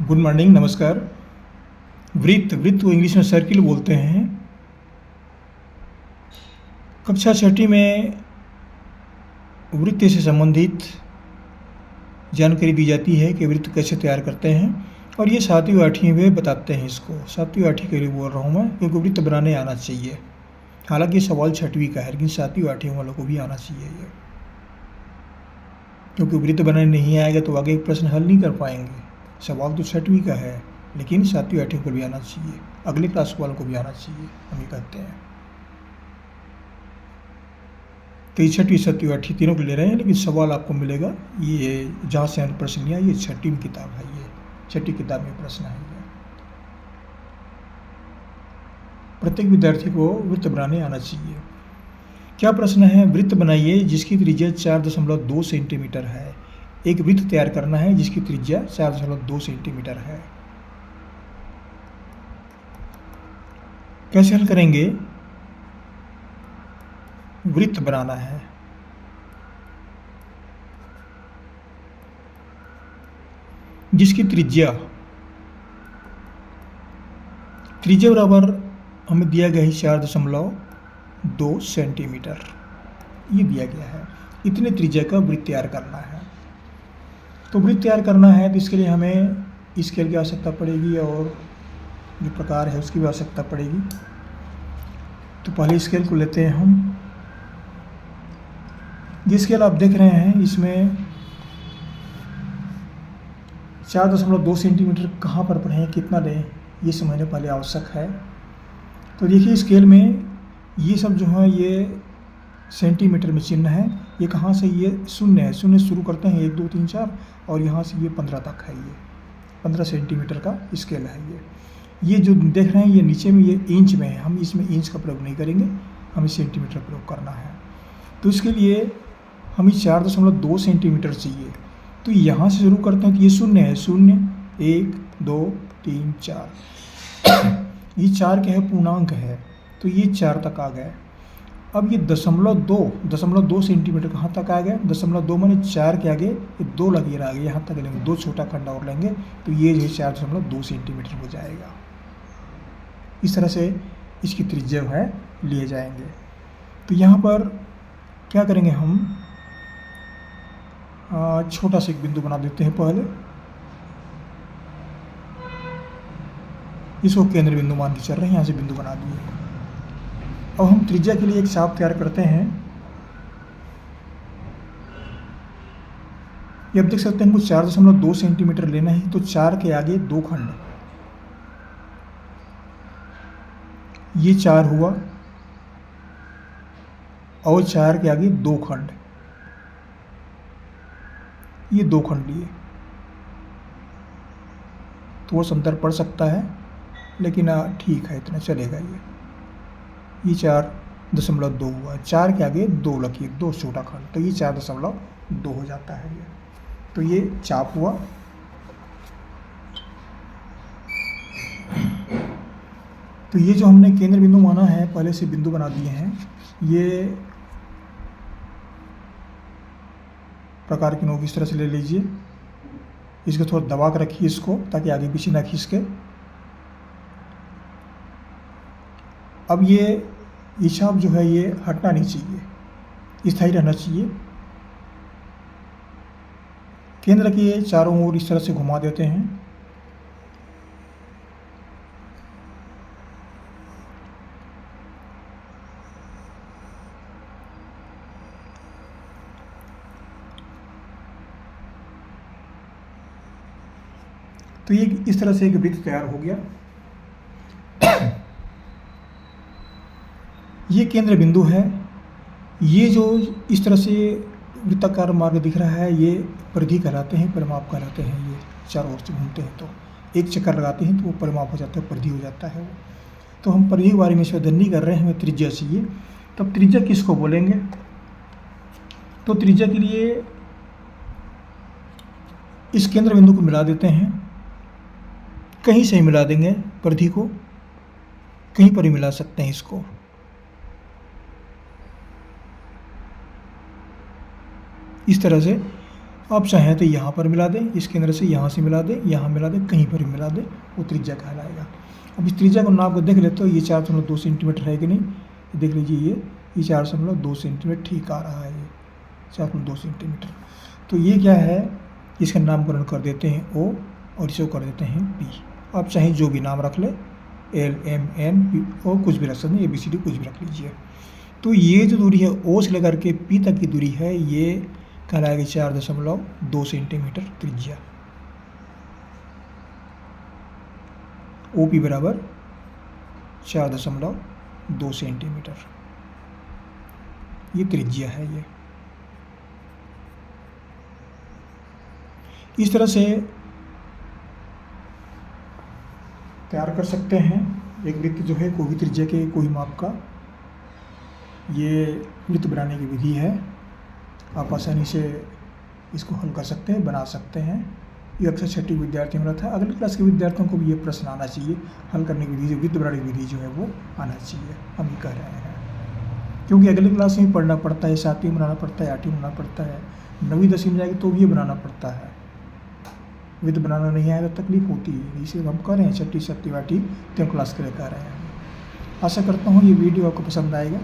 Good morning, नमस्कार। वृत्त वृत्त को इंग्लिश में सर्किल बोलते हैं। कक्षा छठी में वृत्त से संबंधित जानकारी दी जाती है कि वृत्त कैसे तैयार करते हैं, और ये 7वीं 8वीं में बताते हैं इसको। 7वीं 8वीं के लिए बोल रहा हूँ मैं, क्योंकि वृत्त बनाने आना चाहिए। हालांकि सवाल 6वीं का है, लेकिन 7वीं 8वीं वालों को भी आना चाहिए ये, क्योंकि वृत्त बनाने नहीं आएगा तो आगे प्रश्न हल नहीं कर पाएंगे। सवाल तो 6वीं का है, लेकिन 7वीं 8वीं को भी आना चाहिए, अगले क्लास वालों को भी आना चाहिए, हम ये कहते हैं। तो ये 6वीं 7वीं 8वीं तीनों को ले रहे हैं, लेकिन सवाल आपको मिलेगा ये जहाँ से हमने प्रश्न लिया, ये 6वीं किताब है, ये 6वीं किताब में प्रश्न है ये। प्रत्येक विद्यार्थी को वृत्त बनाने आना चाहिए। क्या प्रश्न है? वृत्त बनाइए जिसकी त्रिज्या 4.2 सेंटीमीटर है। एक वृत्त तैयार करना है जिसकी त्रिज्या 4.2 सेंटीमीटर है। कैसे हल करेंगे? वृत्त बनाना है, जिसकी त्रिज्या बराबर हमें दिया गया है 4.2 सेंटीमीटर, ये दिया गया है। इतने त्रिज्या का वृत्त तैयार करना है। तो वृत्त तैयार करना है तो इसके लिए हमें स्केल की आवश्यकता पड़ेगी, और जो प्रकार है उसकी भी आवश्यकता पड़ेगी। तो पहले स्केल को लेते हैं हम। ये स्केल आप देख रहे हैं, इसमें 4.2 सेंटीमीटर कहाँ पर पढ़ें, कितना लें, ये समझने पहले आवश्यक है। तो देखिए स्केल में ये सब जो है ये सेंटीमीटर में चिन्ह है। ये कहाँ से? ये शून्य है, शून्य शुरू करते हैं 1 2 3 4, और यहाँ से ये 15 तक है। ये 15 सेंटीमीटर का स्केल है। ये जो देख रहे हैं ये नीचे में, ये इंच में है। हम इसमें इंच का प्रयोग नहीं करेंगे, हमें सेंटीमीटर प्रयोग करना है। तो इसके लिए हमें 4.2 सेंटीमीटर चाहिए। तो यहाँ से शुरू करते हैं, तो ये शून्य है, 0 1 2 3 4 ये 4 क्या है? पूर्णांक है, तो ये 4 तक आ गए। अब ये 0.2 सेंटीमीटर कहाँ तक आ गया? 0.2 माने 4 के आगे ये 2 लगे रह गए, यहाँ तक लेंगे, 2 छोटा खंड और लेंगे, तो ये जो है 4.2 सेंटीमीटर हो जाएगा। इस तरह से इसकी त्रिज्या है लिए जाएंगे। तो यहाँ पर क्या करेंगे हम? छोटा सा एक बिंदु बना देते हैं पहले, इसको केंद्र बिंदु मान के चल रहे हैं, यहाँ से बिंदु बना दिए। अब हम त्रिज्या के लिए एक चाप तैयार करते हैं। ये आप देख सकते हैं, हमको 4.2 सेंटीमीटर लेना है, तो 4 के आगे 2 खंड, ये 4 हुआ, और 4 के आगे 2 खंड, ये 2 खंड लिए। तो वो अंतर पड़ सकता है, लेकिन ठीक है, इतना चलेगा। ये 4.2 हुआ, 4 के आगे 2 लकीर, 2 छोटा खंड, तो ये 4.2 हो जाता है ये। तो ये चाप हुआ। तो ये जो हमने केंद्र बिंदु माना है, पहले से बिंदु बना दिए हैं। ये प्रकार की नोक इस तरह से ले लीजिए, इसको थोड़ा दबा कर रखिए इसको, ताकि आगे पीछे ना खींच के। अब ये चाप जो है ये हटना नहीं चाहिए, स्थायी रहना चाहिए। केंद्र के चारों ओर इस तरह से घुमा देते हैं। तो ये इस तरह से एक वृत्त तैयार हो गया। ये केंद्र बिंदु है। ये जो इस तरह से वृत्ताकार मार्ग दिख रहा है, ये परिधि कहलाते हैं, परिमाप कहलाते हैं। ये चारों ओर से घूमते हैं, तो एक चक्कर लगाते हैं तो वो परिमाप हो जाता है, परिधि हो जाता है वो। तो हम परिधि के बारे में अध्ययन नहीं कर रहे हैं, हमें त्रिज्या चाहिए। तब त्रिज्या किसको बोलेंगे? तो त्रिज्या के लिए इस केंद्र बिंदु को मिला देते हैं, कहीं से ही मिला देंगे, परिधि को कहीं पर ही मिला सकते हैं इसको। इस तरह से आप चाहें तो यहाँ पर मिला दें, इस केंद्र से यहाँ से मिला दें, यहाँ मिला दें, कहीं पर भी मिला दें, वो त्रिज्या कहलाएगा। अब इस त्रिज्या को नाप को देख लेते हो, ये 4.2 सेंटीमीटर है कि नहीं, देख लीजिए ये 4.2 सेंटीमीटर ठीक आ रहा है, ये 4.2 सेंटीमीटर। तो ये क्या है, इसका नामकरण कर देते हैं ओ और इसको कर देते हैं पी। आप चाहे जो भी नाम रख ले, L M N P O कुछ भी रख सकते हैं, ABCD कुछ भी रख लीजिए। तो ये जो दूरी है ओ से लेकर के पी तक की दूरी है, ये कहलाएगी 4.2 सेंटीमीटर त्रिज्या। OP बराबर 4.2 सेंटीमीटर, ये त्रिज्या है। ये इस तरह से तैयार कर सकते हैं एक वृत्त जो है, कोई भी त्रिज्या के कोई माप का, ये वृत्त बनाने की विधि है। आप आसानी से इसको हल कर सकते हैं, बना सकते हैं। ये अक्सर छठी विद्यार्थियों में था, अगले क्लास के विद्यार्थियों को भी ये प्रश्न आना चाहिए, हल करने की विधि, वृत्त बनाने की विधि जो है वो आना चाहिए, हम ये कह रहे हैं। क्योंकि अगले क्लास में पढ़ना पड़ता है, 7वीं बनाना पड़ता है, 8वीं बनाना पड़ता है, 9वीं 10वीं में जाएगी तो भी ये बनाना पड़ता है। वृत्त बनाना नहीं आएगा तो तकलीफ होती है, इसे हम कह रहे हैं 6ठी 7वीं 8वीं 3 क्लास के लिए कह रहे हैं। आशा करता हूँ ये वीडियो आपको पसंद आएगा,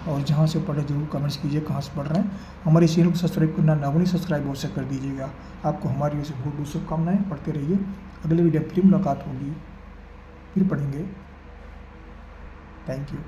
और जहाँ से पढ़े जरूर कमेंट्स कीजिए कहाँ से पढ़ रहे हैं। हमारे चैनल को सब्सक्राइब करना ना भूलिए, सब्सक्राइब अवश्य कर दीजिएगा। आपको हमारी ओर से बहुत बहुत शुभकामनाएं, पढ़ते रहिए। अगले वीडियो में फिर मुलाकात होगी, फिर पढ़ेंगे। Thank you.